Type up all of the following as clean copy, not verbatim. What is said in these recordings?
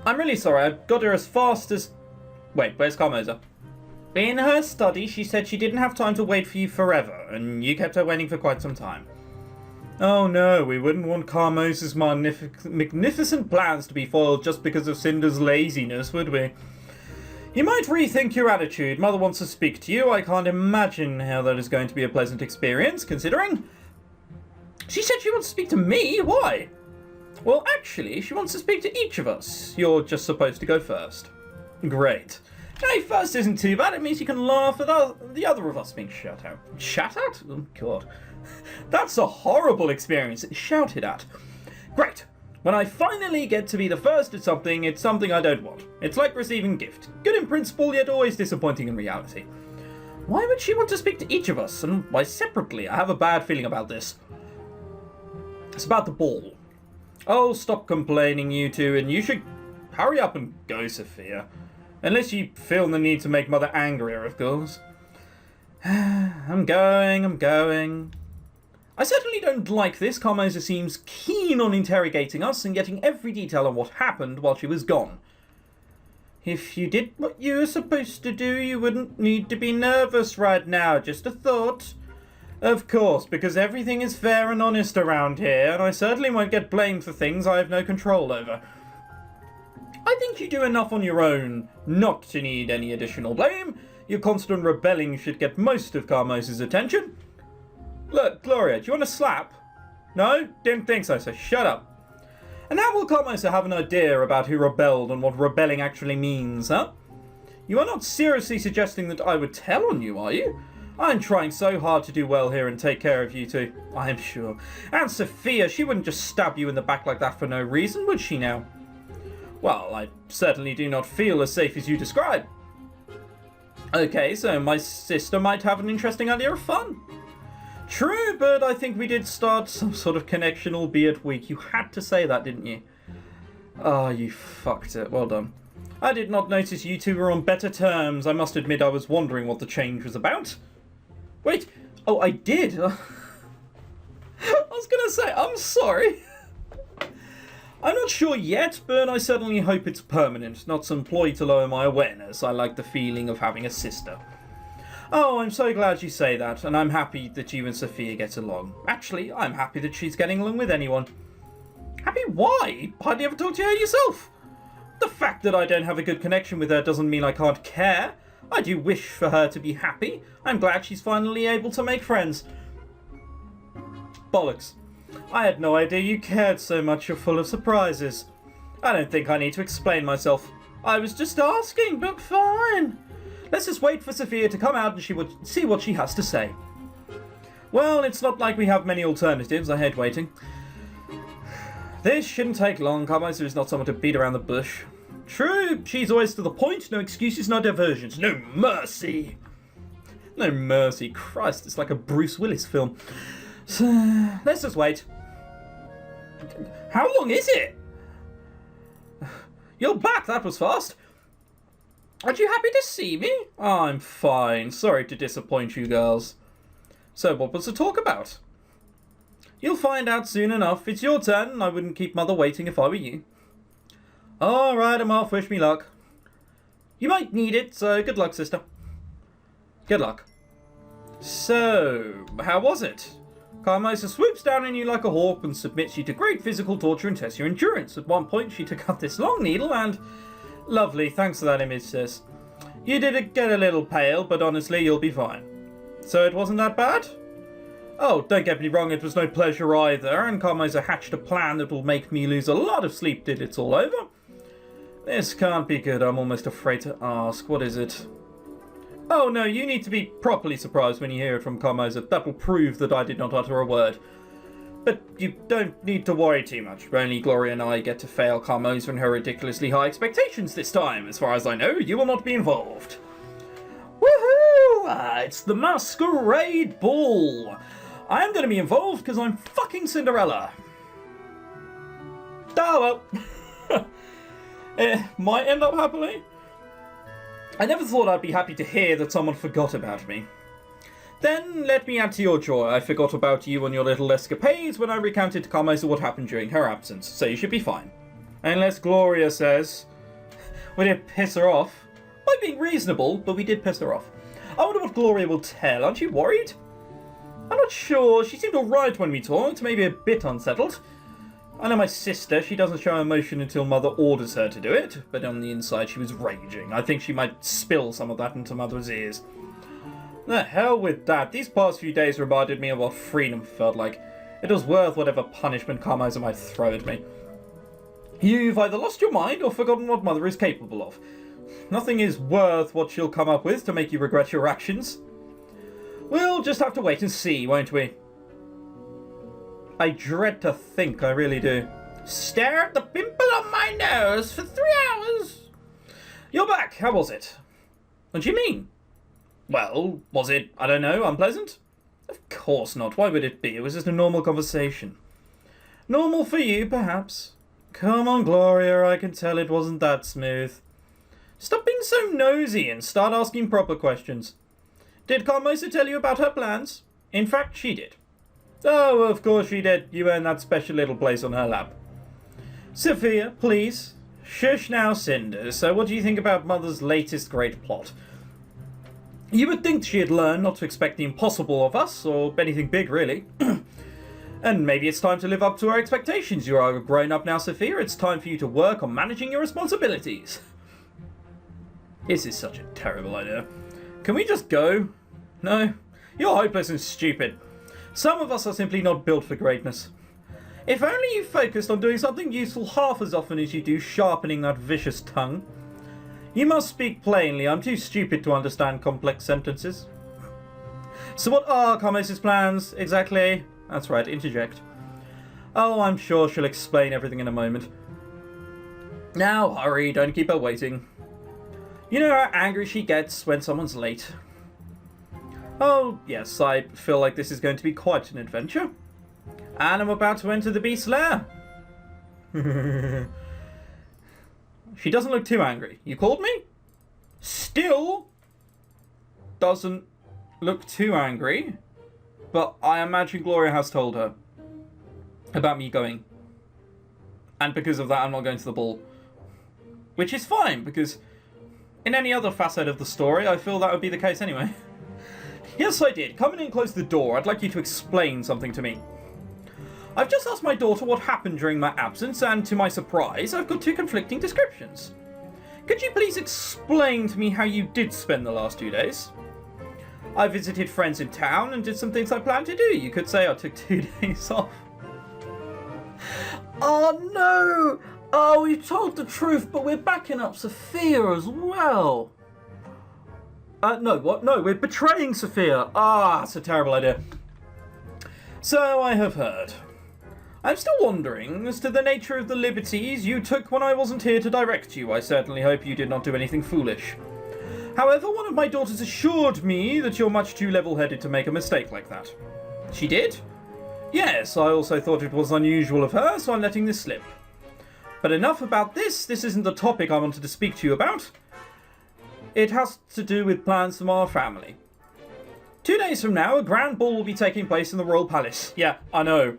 I'm really sorry, I got her as fast as... Wait, where's Carmoza? In her study, she said she didn't have time to wait for you forever, and you kept her waiting for quite some time. Oh no, we wouldn't want Carmoza's magnificent plans to be foiled just because of Cinders' laziness, would we? You might rethink your attitude. Mother wants to speak to you. I can't imagine how that is going to be a pleasant experience, considering... She said she wants to speak to me? Why? Well, actually, she wants to speak to each of us. You're just supposed to go first. Great. Hey, first isn't too bad. It means you can laugh at the other of us being shut out. Shut out? Oh, God. That's a horrible experience. Shouted at. Great. When I finally get to be the first at something, it's something I don't want. It's like receiving a gift. Good in principle, yet always disappointing in reality. Why would she want to speak to each of us, and why separately? I have a bad feeling about this. It's about the ball. Oh, stop complaining, you two, and you should hurry up and go, Sophia. Unless you feel the need to make Mother angrier, of course. I'm going. I certainly don't like this. Carmoza seems keen on interrogating us and getting every detail on what happened while she was gone. If you did what you were supposed to do, you wouldn't need to be nervous right now. Just a thought. Of course, because everything is fair and honest around here, and I certainly won't get blamed for things I have no control over. I think you do enough on your own not to need any additional blame. Your constant rebelling should get most of Carmoza's attention. Look, Gloria, do you want a slap? No? Didn't think so, so shut up. And how will Carmoza have an idea about who rebelled and what rebelling actually means, huh? You are not seriously suggesting that I would tell on you, are you? I'm trying so hard to do well here and take care of you two, I am sure. And Sophia, she wouldn't just stab you in the back like that for no reason, would she now? Well, I certainly do not feel as safe as you describe. Okay, so my sister might have an interesting idea of fun. True, but I think we did start some sort of connection, albeit weak. You had to say that, didn't you? Oh, you fucked it. Well done. I did not notice you two were on better terms. I must admit I was wondering what the change was about. Wait. Oh, I did. I was going to say, I'm sorry. I'm not sure yet, but I certainly hope it's permanent, not some ploy to lower my awareness. I like the feeling of having a sister. Oh, I'm so glad you say that, and I'm happy that you and Sophia get along. Actually, I'm happy that she's getting along with anyone. Happy why? Hardly ever talked to her yourself. The fact that I don't have a good connection with her doesn't mean I can't care. I do wish for her to be happy. I'm glad she's finally able to make friends. Bollocks. I had no idea you cared so much. You're full of surprises. I don't think I need to explain myself. I was just asking, but fine. Let's just wait for Sophia to come out and she would see what she has to say. Well, it's not like we have many alternatives. I hate waiting. This shouldn't take long. Carmoza is not someone to beat around the bush. True, she's always to the point. No excuses, no diversions. No mercy. No mercy. Christ, it's like a Bruce Willis film. So, let's just wait. How long is it? You're back. That was fast. Aren't you happy to see me? Oh, I'm fine. Sorry to disappoint you girls. So what was the talk about? You'll find out soon enough. It's your turn, and I wouldn't keep Mother waiting if I were you. Alright, I'm off. Wish me luck. You might need it, so good luck, sister. Good luck. So, how was it? Carmoza swoops down on you like a hawk and submits you to great physical torture and tests your endurance. At one point, she took out this long needle and... Lovely, thanks for that image, sis. You did get a little pale, but honestly, you'll be fine. So it wasn't that bad? Oh, don't get me wrong, it was no pleasure either, and Carmoza hatched a plan that will make me lose a lot of sleep till it's all over. This can't be good, I'm almost afraid to ask. What is it? Oh no, you need to be properly surprised when you hear it from Carmoza. That will prove that I did not utter a word. But you don't need to worry too much. Only Gloria and I get to fail Carmoza and her ridiculously high expectations this time. As far as I know, you will not be involved. Woohoo! It's the Masquerade Ball. I am going to be involved because I'm fucking Cinderella. Oh well. It might end up happily. I never thought I'd be happy to hear that someone forgot about me. Then, let me add to your joy, I forgot about you and your little escapades when I recounted to Carmoza what happened during her absence, so you should be fine. Unless Gloria says, We did piss her off. By being reasonable, but we did piss her off. I wonder what Gloria will tell. Aren't you worried? I'm not sure. She seemed alright when we talked, maybe a bit unsettled. I know my sister, she doesn't show emotion until Mother orders her to do it, but on the inside she was raging. I think she might spill some of that into Mother's ears. The hell with that. These past few days reminded me of what freedom felt like. It was worth whatever punishment Carmichael might throw at me. You've either lost your mind or forgotten what Mother is capable of. Nothing is worth what she'll come up with to make you regret your actions. We'll just have to wait and see, won't we? I dread to think, I really do. Stare at the pimple on my nose for 3 hours. You're back, how was it? What do you mean? Well, was it, I don't know, unpleasant? Of course not, why would it be? It was just a normal conversation. Normal for you, perhaps. Come on, Gloria, I can tell it wasn't that smooth. Stop being so nosy and start asking proper questions. Did Carmichael tell you about her plans? In fact, she did. Oh, of course she did. You earned that special little place on her lap. Sophia, please. Shush now, Cinders. So what do you think about Mother's latest great plot? You would think she had learned not to expect the impossible of us, or anything big, really. And maybe it's time to live up to our expectations. You are grown up now, Sophia. It's time for you to work on managing your responsibilities. This is such a terrible idea. Can we just go? No? You're hopeless and stupid. Some of us are simply not built for greatness. If only you focused on doing something useful half as often as you do sharpening that vicious tongue. You must speak plainly. I'm too stupid to understand complex sentences. So what are Carmichael's plans, exactly? That's right, interject. Oh, I'm sure she'll explain everything in a moment. Now, hurry, don't keep her waiting. You know how angry she gets when someone's late. Oh, yes, I feel like this is going to be quite an adventure. And I'm about to enter the beast's lair. She doesn't look too angry. You called me? Still doesn't look too angry. But I imagine Gloria has told her about me going. And because of that, I'm not going to the ball. Which is fine, because in any other facet of the story, I feel that would be the case anyway. Yes, I did. Come in and close the door. I'd like you to explain something to me. I've just asked my daughter what happened during my absence, and to my surprise, I've got 2 conflicting descriptions. Could you please explain to me how you did spend the last 2 days? I visited friends in town and did some things I planned to do. You could say I took 2 days off. Oh no! Oh, we told the truth, but we're backing up Sophia as well. No, what? No, we're betraying Sophia. Ah, that's a terrible idea. So I have heard. I'm still wondering as to the nature of the liberties you took when I wasn't here to direct you. I certainly hope you did not do anything foolish. However, one of my daughters assured me that you're much too level-headed to make a mistake like that. She did? Yes, I also thought it was unusual of her, so I'm letting this slip. But enough about this. This isn't the topic I wanted to speak to you about. It has to do with plans from our family. 2 days from now, a grand ball will be taking place in the royal palace. Yeah, I know.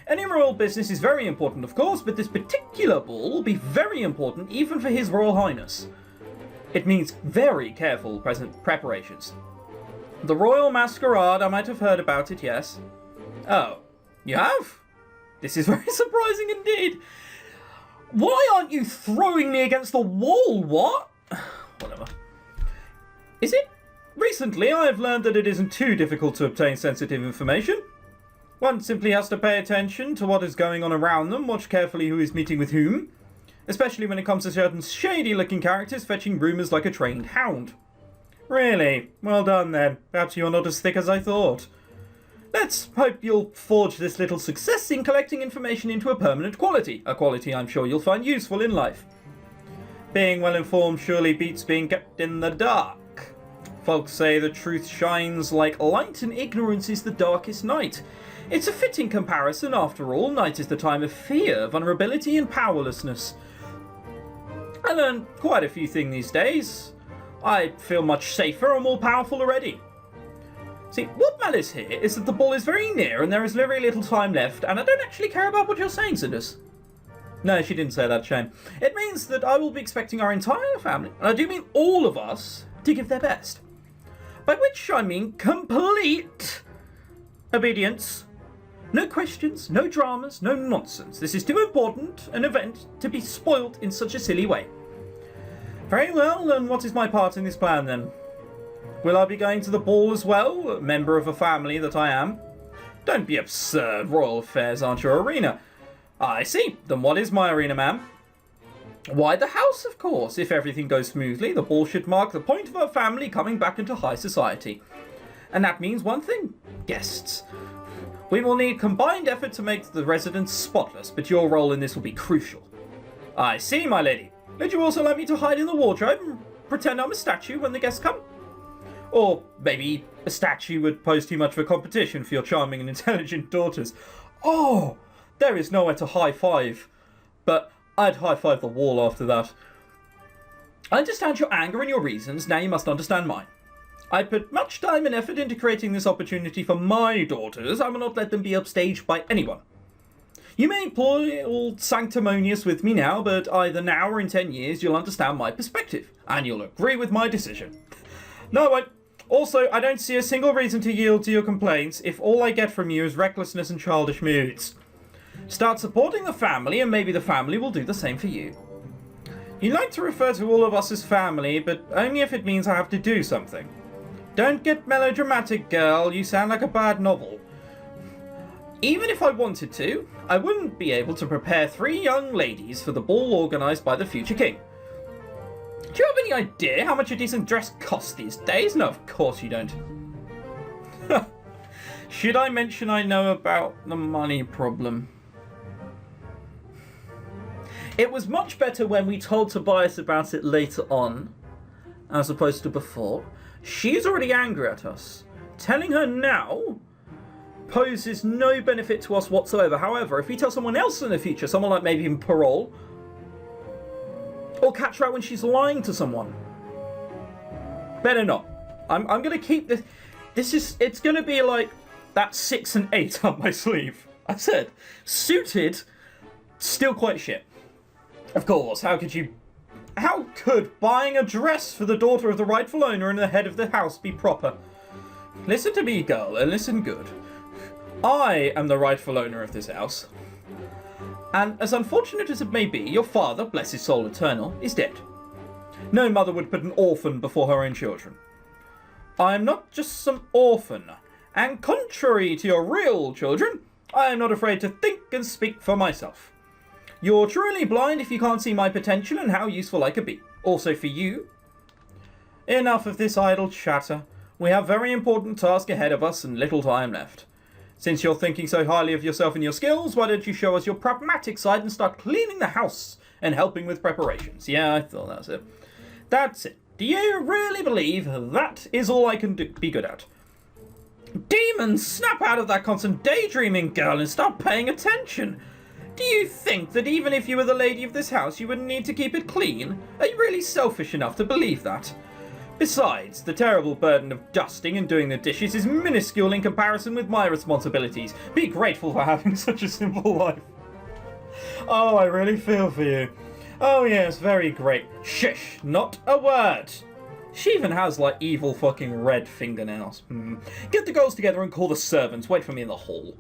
Any royal business is very important, of course, but this particular ball will be very important even for His Royal Highness. It means very careful preparations. The Royal Masquerade, I might have heard about it, yes. Oh, you have? This is very surprising indeed. Why aren't you throwing me against the wall, what? Whatever. Is it? Recently, I have learned that it isn't too difficult to obtain sensitive information. One simply has to pay attention to what is going on around them, watch carefully who is meeting with whom, especially when it comes to certain shady-looking characters fetching rumours like a trained hound. Really? Well done then. Perhaps you're not as thick as I thought. Let's hope you'll forge this little success in collecting information into a permanent quality, a quality I'm sure you'll find useful in life. Being well-informed surely beats being kept in the dark. Folks say the truth shines like light and ignorance is the darkest night. It's a fitting comparison after all. Night is the time of fear, vulnerability and powerlessness. I learned quite a few things these days. I feel much safer and more powerful already. See, what matters here is that the ball is very near and there is very little time left, and I don't actually care about what you're saying, Cinders. No, she didn't say that, shame. It means that I will be expecting our entire family, and I do mean all of us, to give their best. By which I mean complete obedience. No questions, no dramas, no nonsense. This is too important an event to be spoilt in such a silly way. Very well, and what is my part in this plan then? Will I be going to the ball as well, a member of a family that I am? Don't be absurd, royal affairs aren't your arena. I see, then what is my arena, ma'am? Why, the house, of course. If everything goes smoothly, the ball should mark the point of our family coming back into high society. And that means one thing, guests. We will need combined effort to make the residence spotless, but your role in this will be crucial. I see, my lady. Would you also like me to hide in the wardrobe and pretend I'm a statue when the guests come? Or maybe a statue would pose too much of a competition for your charming and intelligent daughters. Oh, there is nowhere to high-five. But I'd high-five the wall after that. I understand your anger and your reasons, now you must understand mine. I put much time and effort into creating this opportunity for my daughters. I will not let them be upstaged by anyone. You may employ all sanctimonious with me now, but either now or in 10 years you'll understand my perspective, and you'll agree with my decision. No, I won't. Also, I don't see a single reason to yield to your complaints if all I get from you is recklessness and childish moods. Start supporting the family, and maybe the family will do the same for you. You like to refer to all of us as family, but only if it means I have to do something. Don't get melodramatic, girl. You sound like a bad novel. Even if I wanted to, I wouldn't be able to prepare 3 young ladies for the ball organised by the future king. Do you have any idea how much a decent dress costs these days? No, of course you don't. Should I mention I know about the money problem? It was much better when we told Tobias about it later on, as opposed to before. She's already angry at us. Telling her now poses no benefit to us whatsoever. However, if we tell someone else in the future, someone like maybe in parole, or catch her out when she's lying to someone, better not. I'm going to keep this. It's going to be like that 6 and 8 up my sleeve. I said, suited, still quite shit. Of course, how could buying a dress for the daughter of the rightful owner and the head of the house be proper? Listen to me, girl, and listen good. I am the rightful owner of this house. And as unfortunate as it may be, your father, bless his soul eternal, is dead. No mother would put an orphan before her own children. I am not just some orphan, and contrary to your real children, I am not afraid to think and speak for myself. You're truly blind if you can't see my potential and how useful I could be. Also for you. Enough of this idle chatter. We have very important task ahead of us and little time left. Since you're thinking so highly of yourself and your skills, why don't you show us your pragmatic side and start cleaning the house and helping with preparations? Yeah, I thought that was it. That's it. Do you really believe that is all I can be good at? Demons, snap out of that constant daydreaming, girl, and start paying attention. Do you think that even if you were the lady of this house, you wouldn't need to keep it clean? Are you really selfish enough to believe that? Besides, the terrible burden of dusting and doing the dishes is minuscule in comparison with my responsibilities. Be grateful for having such a simple life. Oh, I really feel for you. Oh yes, very great. Shush, not a word. She even has, like, evil fucking red fingernails. Get the girls together and call the servants. Wait for me in the hall.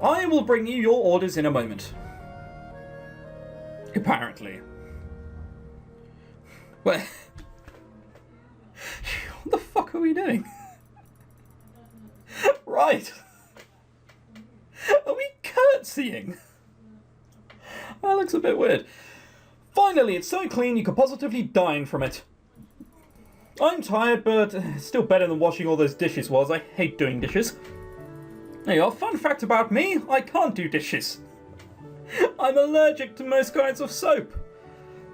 I will bring you your orders in a moment. Apparently. What the fuck are we doing? Right. Are we curtsying? That looks a bit weird. Finally, it's so clean you could positively dine from it. I'm tired, but it's still better than washing all those dishes was. I hate doing dishes. There you are. Fun fact about me, I can't do dishes. I'm allergic to most kinds of soap.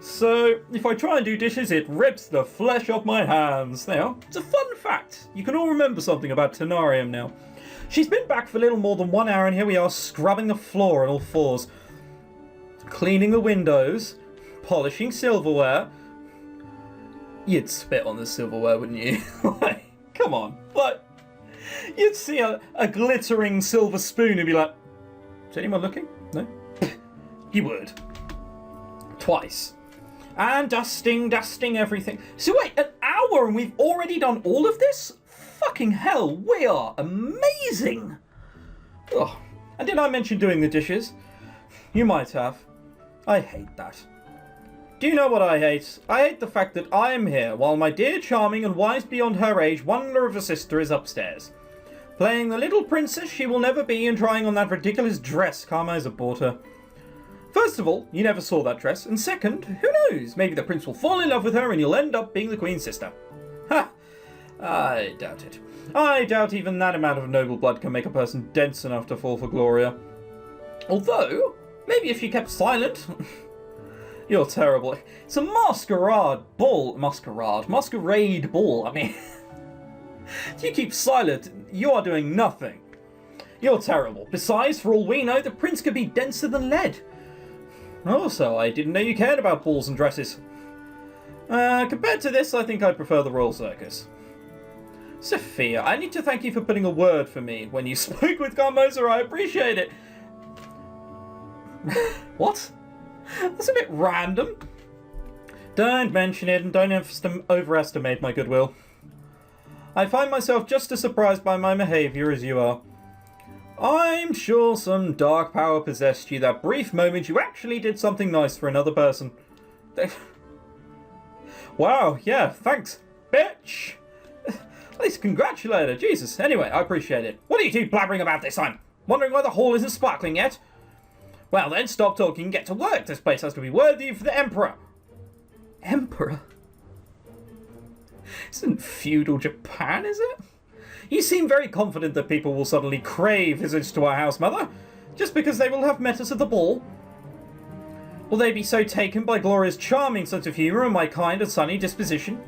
So, if I try and do dishes, it rips the flesh off my hands. There you are. It's a fun fact. You can all remember something about Tenarium now. She's been back for a little more than 1 hour, and here we are scrubbing the floor on all fours. Cleaning the windows. Polishing silverware. You'd spit on the silverware, wouldn't you? Like, come on. Like, you'd see a glittering silver spoon and be like, is anyone looking? No? You would. twice. And dusting everything. So wait, an hour and we've already done all of this? Fucking hell, we are amazing! Ugh. And did I mention doing the dishes? You might have. I hate that. Do you know what I hate? I hate the fact that I am here while my dear, charming and wise beyond her age wonder of a sister is upstairs, playing the little princess she will never be and trying on that ridiculous dress Carmiza bought her. First of all, you never saw that dress, and second, who knows, maybe the prince will fall in love with her and you'll end up being the queen's sister. Ha! I doubt it. I doubt even that amount of noble blood can make a person dense enough to fall for Gloria. Although, maybe if you kept silent... You're terrible. It's a masquerade ball, I mean... If you keep silent, you are doing nothing. You're terrible. Besides, for all we know, the prince could be denser than lead. Also, I didn't know you cared about balls and dresses. Compared to this, I think I prefer the Royal Circus. Sophia, I need to thank you for putting a word for me when you spoke with Carmoza. I appreciate it. What? That's a bit random. Don't mention it and don't overestimate my goodwill. I find myself just as surprised by my behaviour as you are. I'm sure some dark power possessed you that brief moment you actually did something nice for another person. Wow, yeah, thanks, bitch. At least congratulate her, Jesus. Anyway, I appreciate it. What are you two blabbering about this time? Wondering why the hall isn't sparkling yet? Well then, stop talking and get to work. This place has to be worthy for the Emperor. Emperor? This isn't feudal Japan, is it? You seem very confident that people will suddenly crave visits to our house, Mother, just because they will have met us at the ball. Will they be so taken by Gloria's charming sense of humour and my kind and sunny disposition?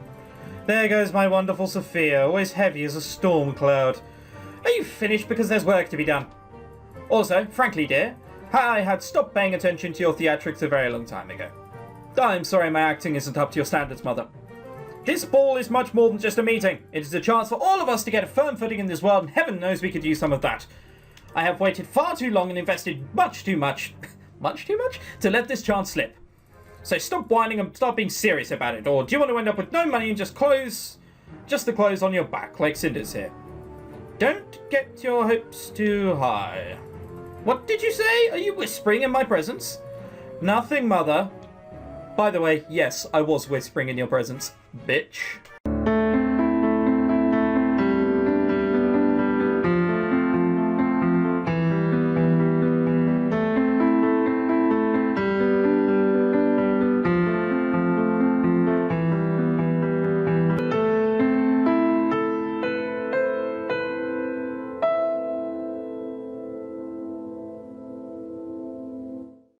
There goes my wonderful Sophia, always heavy as a storm cloud. Are you finished because there's work to be done? Also, frankly, dear, I had stopped paying attention to your theatrics a very long time ago. I'm sorry my acting isn't up to your standards, Mother. This ball is much more than just a meeting. It is a chance for all of us to get a firm footing in this world, and heaven knows we could use some of that. I have waited far too long and invested much too much, to let this chance slip. So stop whining and start being serious about it, or do you want to end up with no money and just the clothes on your back, like Cinders here? Don't get your hopes too high. What did you say? Are you whispering in my presence? Nothing, Mother. By the way, yes, I was whispering in your presence, bitch.